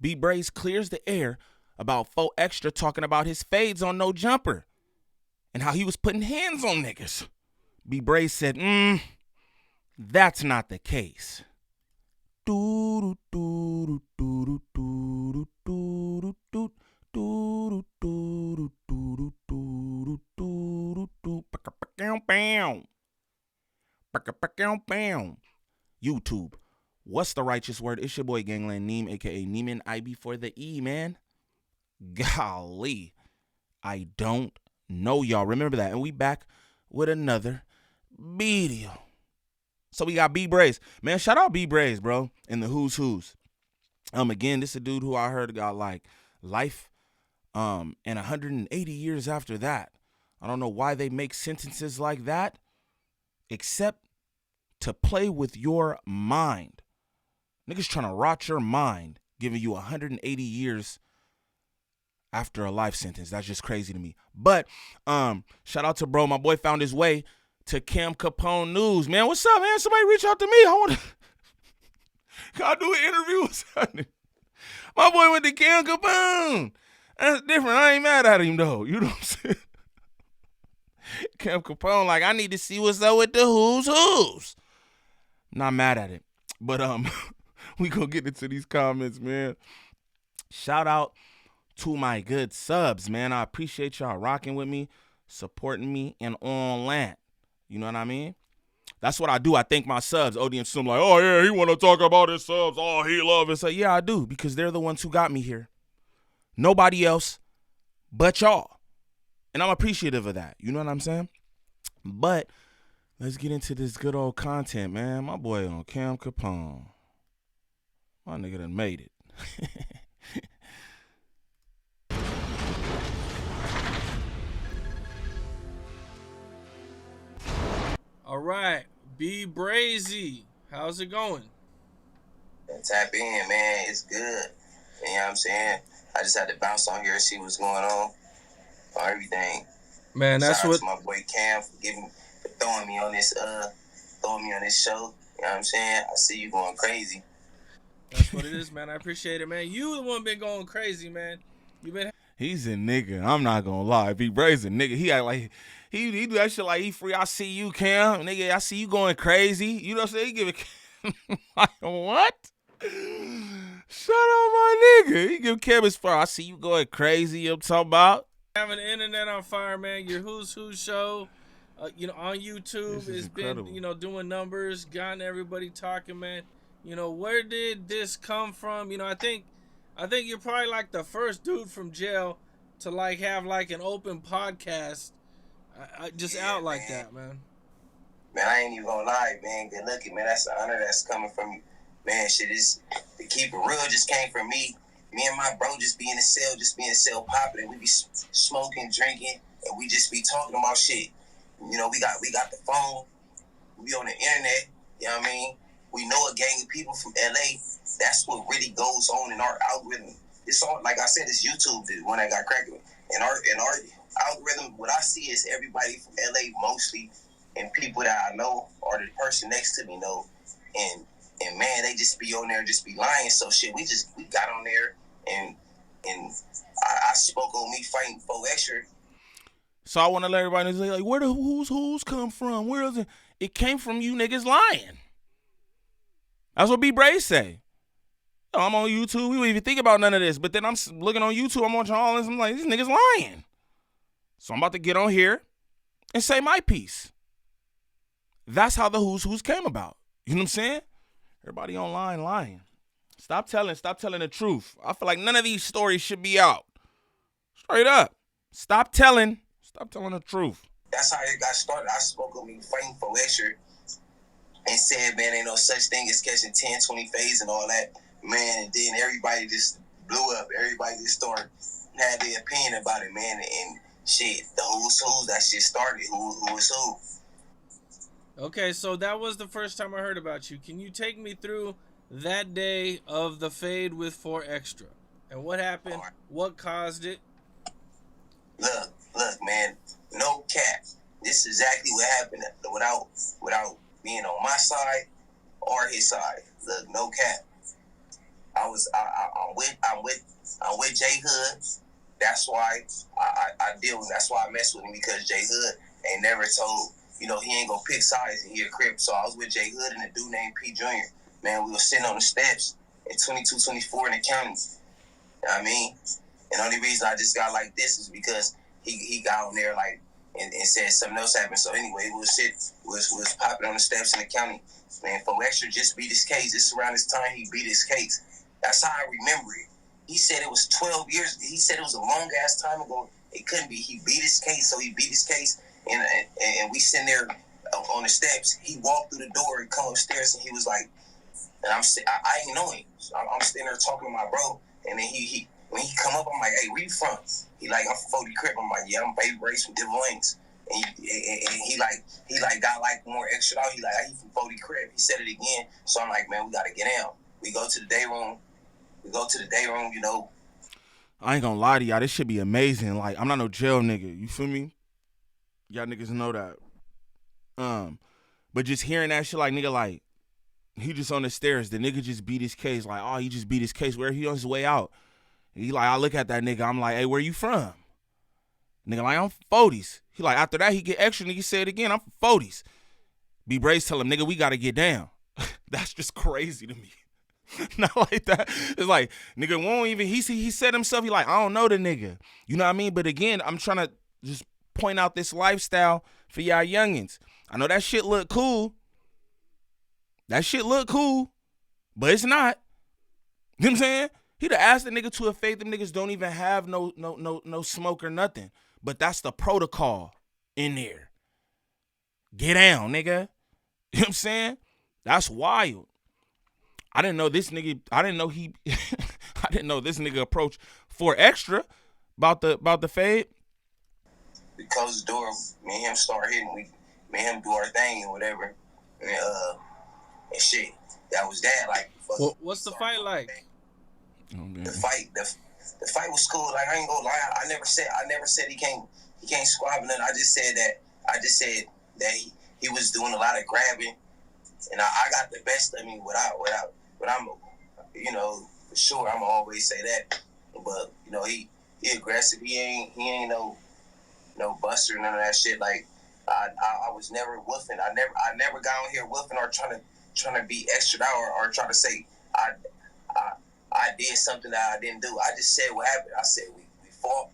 B-Brazy clears the air about Faux Extra talking about his fades on No Jumper and how he was putting hands on niggas. B-Brazy said, that's not the case. YouTube. What's the righteous word? It's your boy Gangland Neem, aka Neiman IB for the E, man. Golly. I don't know, y'all. Remember that. And we back with another video. So we got B-Brazy. Man, shout out B-Brazy, bro, and the Who's Who's. Again, this is a dude who I heard got like life and 180 years after that. I don't know why they make sentences like that, except to play with your mind. Niggas trying to rot your mind, giving you 180 years after a life sentence. That's just crazy to me. But shout out to bro. My boy found his way to Cam Capone News. Man, what's up, man? Somebody reach out to me. I want to... Can I do an interview or something? My boy went to Cam Capone. That's different. I ain't mad at him, though. You know what I'm saying? Cam Capone, like, I need to see what's up with the Who's Who's. Not mad at it. But we gonna get into these comments, man. Shout out to my good subs, man. I appreciate y'all rocking with me, supporting me, and on land. You know what I mean? That's what I do. I thank my subs. Audience, I'm like, oh, yeah, he want to talk about his subs. Oh, he love it. So, yeah, I do, because they're the ones who got me here. Nobody else but y'all. And I'm appreciative of that. You know what I'm saying? But let's get into this good old content, man. My boy on Cam Capone. My nigga done made it. All right, B-Brazy, how's it going? Tap in, man. It's good. You know what I'm saying? I just had to bounce on here and see what's going on everything. Man, that's Shout what out to my boy Cam for throwing me on this show. You know what I'm saying? I see you going crazy. That's what it is, man. I appreciate it, man. You the one been going crazy, man. You been. He's a nigga. I'm not gonna lie. B-Brazy a nigga. He act like he do that shit like he free. I see you, Cam. Nigga, I see you going crazy. You know what I'm saying? He give it like what? Shut up, my nigga. He give Cam his fire. I see you going crazy. I'm talking about Having the internet on fire, man. Your Who's Who show, on YouTube has incredible. been, doing numbers, gotten everybody talking, man. Where did this come from? I think you're probably like the first dude from jail to like have like an open podcast, out like that, man. Man, I ain't even gonna lie, man. Good looking, man. That's an honor that's coming from you. Man, shit is to keep it real. Just came from me. Me and my bro just be in the cell popping, and we be smoking, drinking, and we just be talking about shit. We got the phone. We on the internet. You know what I mean? We know a gang of people from LA. That's what really goes on in our algorithm. It's all, like I said, it's YouTube, the one that got cracking. And our algorithm, what I see is everybody from LA mostly, and people that I know or the person next to me know. And man, they just be on there, just be lying. So shit, we got on there and I spoke on me fighting Faux Extra. So I want to let everybody know, like, where the who's come from? Where is it? It came from you niggas lying. That's what B-Brazy say. I'm on YouTube. We don't even think about none of this. But then I'm looking on YouTube. I'm watching all this. I'm like, these niggas lying. So I'm about to get on here and say my piece. That's how the who's came about. You know what I'm saying? Everybody online lying. Stop telling the truth. I feel like none of these stories should be out. Straight up. Stop telling the truth. That's how it got started. I spoke on me fighting Faux Extra and said, man, ain't no such thing as catching 10, 20 fades and all that. Man, and then everybody just blew up. Everybody just started, had their opinion about it, man. And shit, the who's that shit started. Who is who? Okay, so that was the first time I heard about you. Can you take me through that day of the fade with Faux Extra? And what happened? What caused it? Look, man, no cap. This is exactly what happened without being on my side or his side. Look, no cap. I'm with J Hood. That's why I deal with. That's why I mess with him, because J Hood ain't never told, he ain't gonna pick sides and he a Crip. So I was with J Hood and a dude named P Jr. Man, we were sitting on the steps in 22, 24 in the county. You know what I mean? And the only reason I just got like this is because he got on there like and said something else happened. So anyway, was popping on the steps in the county. Man, Faux Extra just beat his case. This around this time he beat his case. That's how I remember it. He said it was 12 years. He said it was a long ass time ago. It couldn't be. He beat his case, so he beat his case, and we sitting there on the steps. He walked through the door and come upstairs, and he was like, and I ain't know him. So I'm sitting there talking to my bro, and then he when he come up, I'm like, hey, where you from? He like, I'm from 40 Crip. I'm like, yeah, I'm B-Brazy from Devil Wings. And he got like more extra out. He like, he from 40 Crip. He said it again. So I'm like, man, we gotta get down. We go to the day room. I ain't gonna lie to y'all. This should be amazing. Like, I'm not no jail nigga. You feel me? Y'all niggas know that. But just hearing that shit, like, nigga, like, he just on the stairs. The nigga just beat his case. Like, oh, he just beat his case. Where he on his way out? He like, I look at that nigga. I'm like, hey, where you from? Nigga, like, I'm from 40s. He like, after that, he get extra. Nigga say it again. I'm from 40s. B-Brazy tell him, nigga, we gotta get down. That's just crazy to me. Not like that. It's like, nigga won't even, he said himself, he like, I don't know the nigga. You know what I mean? But again, I'm trying to just point out this lifestyle for y'all youngins. I know that shit look cool. That shit look cool, but it's not. You know what I'm saying? He'd have asked the nigga to a faith. Them niggas don't even have no smoke or nothing. But that's the protocol in there. Get down, nigga. You know what I'm saying? That's wild. I didn't know this nigga. I didn't know this nigga approached Faux Extra about the fade. We closed the door. Me and him start hitting. Me and him do our thing or whatever. And shit. That was that. Like, what's the fight like? Okay. The fight was cool. Like, I ain't gonna lie. I never said he can't squab nothing. I just said that he was doing a lot of grabbing, and I got the best of me without. But I'm, for sure, I'm gonna always say that. But he aggressive. He ain't no buster, none of that shit. Like, I was never woofing. I never got on here woofing or trying to be extra out or try to say I did something that I didn't do. I just said what happened. I said we fought.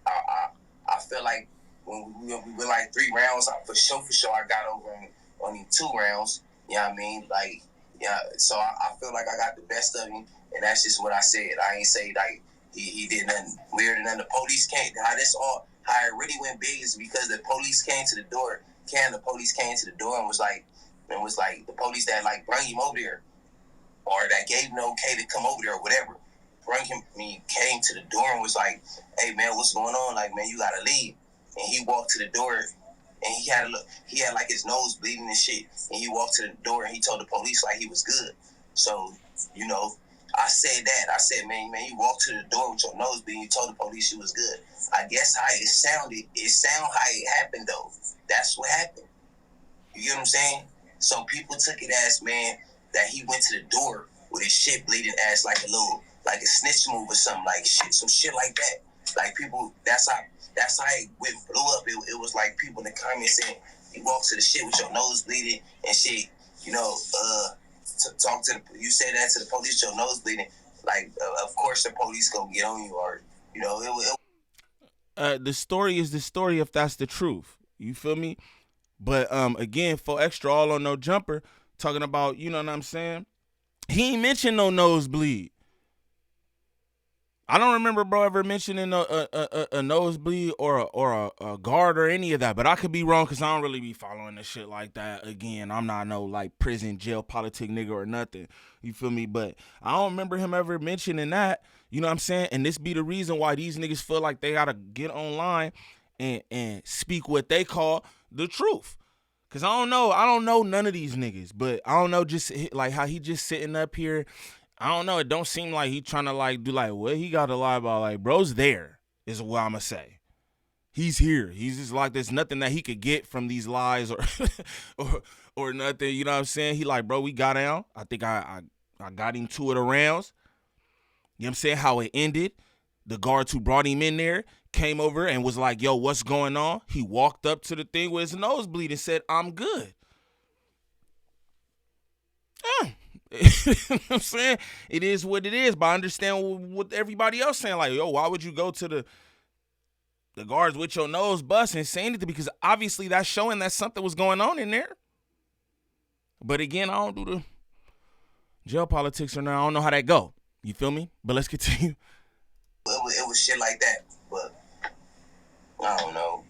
I feel like when we went like 3 rounds, for sure I got over in only 2 rounds. You know what I mean? Like, yeah. So I feel like I got the best of him, and that's just what I said. I ain't say like he did nothing weird, and then the police came. How it really went big is because the police came to the door. The police came to the door and was like the police that like bring him over there, or that gave him the okay to come over there or whatever. Came to the door and was like, hey man, what's going on? Like, man, you gotta leave. And he walked to the door and he had like his nose bleeding and shit. And he walked to the door and he told the police like he was good. So, I said that. I said, man, you walked to the door with your nose bleeding, you told the police you was good. I guess how it sounded, how it happened though. That's what happened. You get what I'm saying? So people took it as, man, that he went to the door with his shit bleeding ass like a snitch move or something, like some shit like that. Like people, that's how it blew up. It was like people in the comments saying, you walk to the shit with your nose bleeding and shit, you say that to the police, your nose bleeding, like, of course the police gonna get on you, or, the story is the story if that's the truth. You feel me? But again, Faux Extra all on No Jumper, talking about, you know what I'm saying? He ain't mentioned no nosebleed. I don't remember bro ever mentioning a nosebleed or a guard or any of that, but I could be wrong because I don't really be following this shit like that. Again, I'm not no like prison, jail, politic nigga or nothing. You feel me? But I don't remember him ever mentioning that. You know what I'm saying? And this be the reason why these niggas feel like they gotta get online and speak what they call the truth. Cause I don't know none of these niggas, but I don't know just like how he just sitting up here. I don't know. It don't seem like he trying to like do like what he got to lie about. Like, bro's there is what I'm gonna say. He's here. He's just like there's nothing that he could get from these lies or nothing. You know what I'm saying? He like, bro, we got down. I think I got him 2 of the rounds. You know what I'm saying? How it ended. The guards who brought him in there came over and was like, yo, what's going on? He walked up to the thing with his nose bleeding and said, I'm good. You know what I'm saying? It is what it is, but I understand what everybody else saying. Like, yo, why would you go to the guards with your nose bust and say anything? Because obviously that's showing that something was going on in there. But again, I don't do the jail politics or now. I don't know how that go. You feel me? But let's continue. It was shit like that, but I don't know.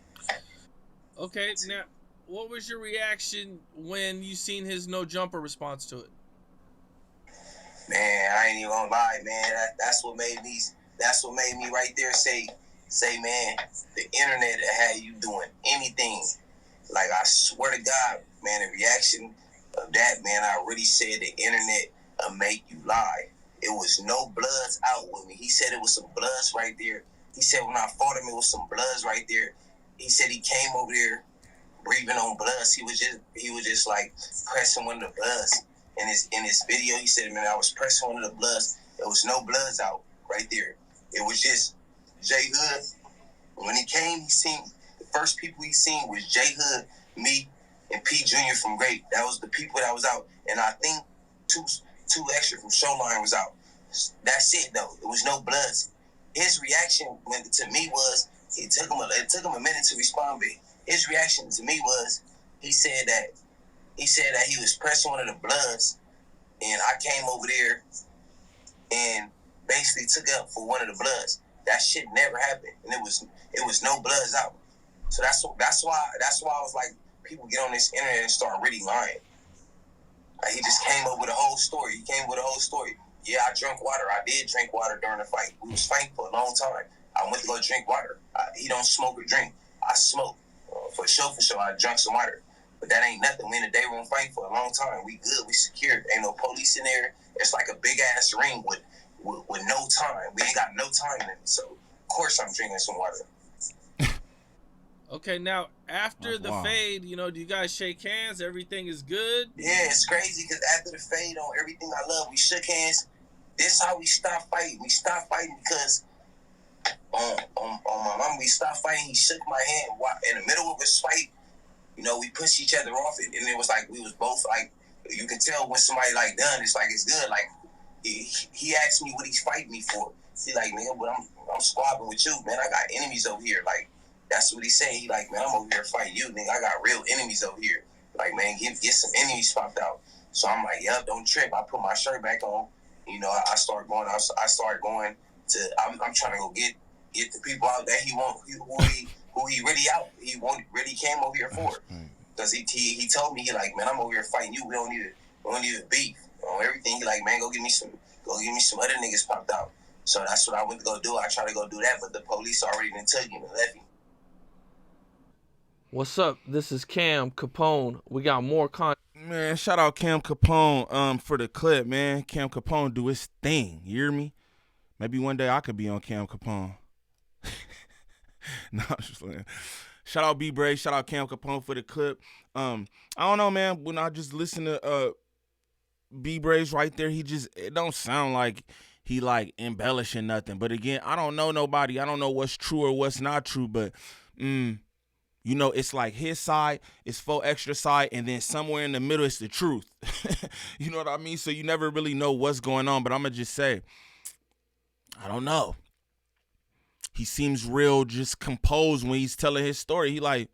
Okay, now, what was your reaction when you seen his No Jumper response to it? Man, I ain't even gonna lie, man. That's what made me right there say, man, the internet had you doing anything. Like, I swear to God, man, the reaction of that, man, I really said the internet make you lie. It was no bloods out with me. He said it was some bloods right there. He said when I fought him, it was some bloods right there. He said he came over there breathing on bloods. He was just like pressing one of the bloods. In his video, he said, man, I was pressing one of the bloods. There was no bloods out right there. It was just J Hood. When he came, he seen the first people he seen was J Hood, me, and P Jr. from Grape. That was the people that was out. And I think two extra from Showline was out. That's it though. It was no bloods. His reaction to me was it took him a minute to respond, but his reaction to me was he said that he was pressing one of the bloods, and I came over there and basically took up for one of the bloods. That shit never happened, and it was no bloods out. So that's why I was like, people get on this internet and start really lying. Like, he just came up with a whole story. Yeah, I drank water. I did drink water during the fight. We was fighting for a long time. I went to go drink water. He don't smoke or drink. I smoke. For sure, I drank some water. But that ain't nothing. We in the day room fighting for a long time. We good. We secured. Ain't no police in there. It's like a big ass ring with no time. We ain't got no time in it. So of course I'm drinking some water. Okay, now after the fade, do you guys shake hands? Everything is good? Yeah, it's crazy because after the fade on Everything I Love, we shook hands. This how we stopped fighting. We stopped fighting because on my mom, we stopped fighting. He shook my hand in the middle of his fight. We pushed each other off, and it was like we was both like, you can tell when somebody like done, it's like it's good. Like he asked me what he's fighting me for. He like, nigga, but I'm squabbling with you, man. I got enemies over here. Like, that's what he's saying. He like, man, I'm over here fighting you, nigga. I got real enemies over here. Like, man, get some enemies popped out. So I'm like, yep, don't trip. I put my shirt back on. I start going. I start going to. I'm trying to go get the people out that who he really out. He really came over here for. Because he told me, he like, man, I'm over here fighting you. We don't need to beef on everything. He like, man, go give me some other niggas popped out. So that's what I went to go do. I tried to go do that, but the police already done took him and left him. What's up? This is Cam Capone. We got more content. Man, shout out Cam Capone for the clip, man. Cam Capone do his thing. You hear me? Maybe one day I could be on Cam Capone. No, I'm just playing. Shout out B-Brazy. Shout out Cam Capone for the clip. I don't know, man. When I just listen to B-Brazy right there, it don't sound like he like embellishing nothing. But again, I don't know nobody. I don't know what's true or what's not true. But it's like his side is Faux Extra side, and then somewhere in the middle it's the truth. You know what I mean? So you never really know what's going on. But I'm gonna just say, I don't know. He seems real just composed when he's telling his story. He like,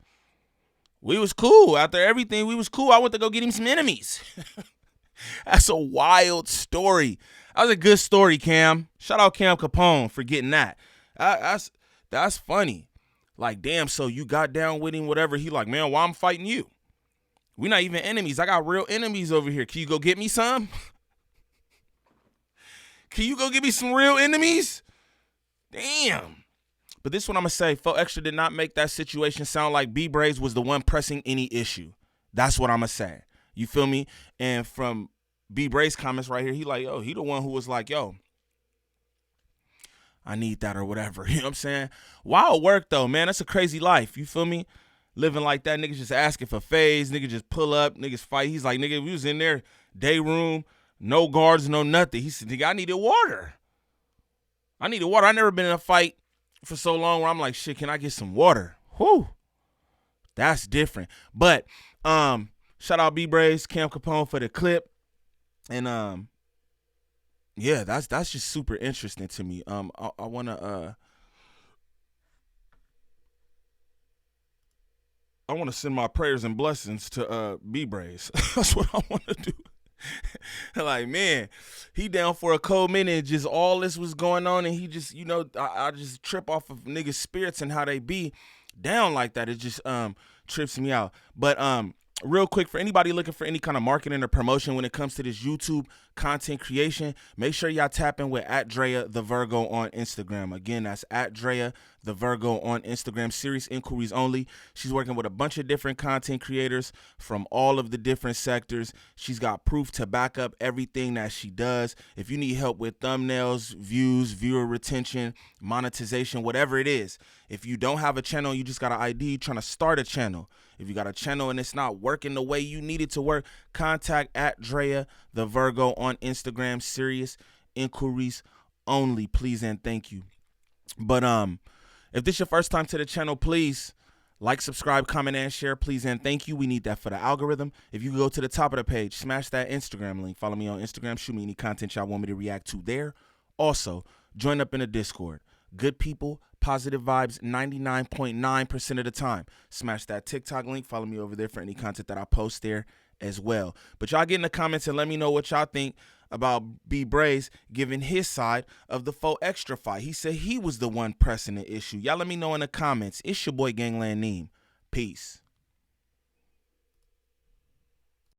we was cool. After everything, we was cool. I went to go get him some enemies. That's a wild story. That was a good story, Cam. Shout out Cam Capone for getting that. That's funny. Like, damn, so you got down with him, whatever. He like, man, why I'm fighting you? We not even enemies. I got real enemies over here. Can you go get me some? Can you go get me some real enemies? Damn. But this is what I'm going to say. Faux Extra did not make that situation sound like B-Brazy was the one pressing any issue. That's what I'm going to say. You feel me? And from B-Brazy's comments right here, he like, yo, he the one who was like, yo, I need that or whatever. You know what I'm saying? Wild work, though, man. That's a crazy life. You feel me? Living like that. Niggas just asking for fades. Niggas just pull up. Niggas fight. He's like, nigga, we was in there, day room, no guards, no nothing. He said, nigga, I needed water. I needed water. I never been in a fight for so long where I'm like, shit, can I get some water? Whew. That's different. But shout out B-Brazy, Cam Capone for the clip. And yeah, that's just super interesting to me. I wanna send my prayers and blessings to B-Brazy. That's what I wanna do. Like, man, he down for a cold minute. Just all this was going on, and he just, I just trip off of niggas' spirits and how they be down like that. It just trips me out. But real quick, for anybody looking for any kind of marketing or promotion when it comes to this YouTube content creation, make sure y'all tap in with @Drea_the_Virgo on Instagram. Again, that's @Drea_the_Virgo on Instagram. Serious inquiries only. She's working with a bunch of different content creators from all of the different sectors. She's got proof to back up everything that she does. If you need help with thumbnails, views, viewer retention, monetization, whatever it is, if you don't have a channel, you just got an ID, trying to start a channel. If you got a channel and it's not working the way you need it to work, contact @Drea_the_Virgo on Instagram. Serious inquiries only, please and thank you. But if this is your first time to the channel, please like, subscribe, comment, and share, please and thank you. We need that for the algorithm. If you go to the top of the page, smash that Instagram link. Follow me on Instagram. Shoot me any content y'all want me to react to there. Also, join up in the Discord. Good people, positive vibes 99.9% of the time. Smash that TikTok link. Follow me over there for any content that I post there as well. But y'all get in the comments and let me know what y'all think about B-Brazy giving his side of the Faux Extra fight. He said he was the one pressing the issue. Y'all let me know in the comments. It's your boy Gangland Neem. Peace.